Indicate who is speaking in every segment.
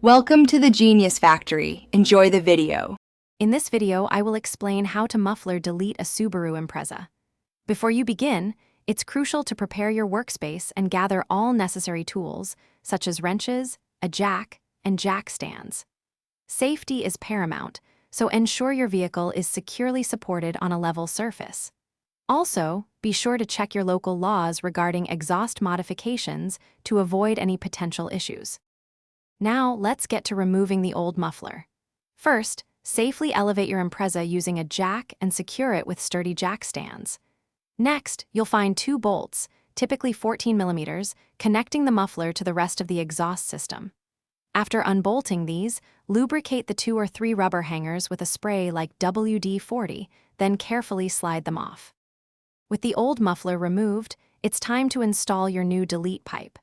Speaker 1: Welcome to the Genius Factory. Enjoy the video.
Speaker 2: In this video, I will explain how to muffler delete a Subaru Impreza. Before you begin, it's crucial to prepare your workspace and gather all necessary tools, such as wrenches, a jack, and jack stands. Safety is paramount, so ensure your vehicle is securely supported on a level surface. Also, be sure to check your local laws regarding exhaust modifications to avoid any potential issues. Now, let's get to removing the old muffler. First, safely elevate your Impreza using a jack and secure it with sturdy jack stands. Next, you'll find two bolts, typically 14 millimeters, connecting the muffler to the rest of the exhaust system. After unbolting these, lubricate the 2 or 3 rubber hangers with a spray like WD-40, then carefully slide them off. With the old muffler removed, it's time to install your new delete pipe.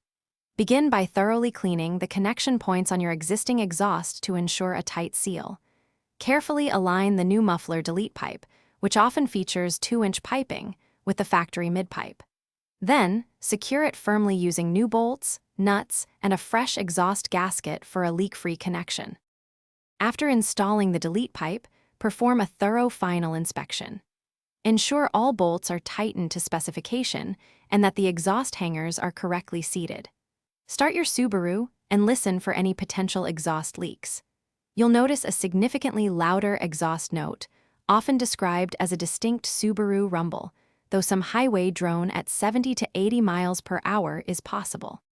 Speaker 2: Begin by thoroughly cleaning the connection points on your existing exhaust to ensure a tight seal. Carefully align the new muffler delete pipe, which often features 2-inch piping, with the factory mid-pipe. Then, secure it firmly using new bolts, nuts, and a fresh exhaust gasket for a leak-free connection. After installing the delete pipe, perform a thorough final inspection. Ensure all bolts are tightened to specification and that the exhaust hangers are correctly seated. Start your Subaru and listen for any potential exhaust leaks. You'll notice a significantly louder exhaust note, often described as a distinct Subaru rumble, though some highway drone at 70 to 80 miles per hour is possible.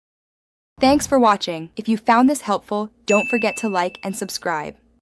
Speaker 1: Thanks for watching. If you found this helpful, don't forget to like and subscribe.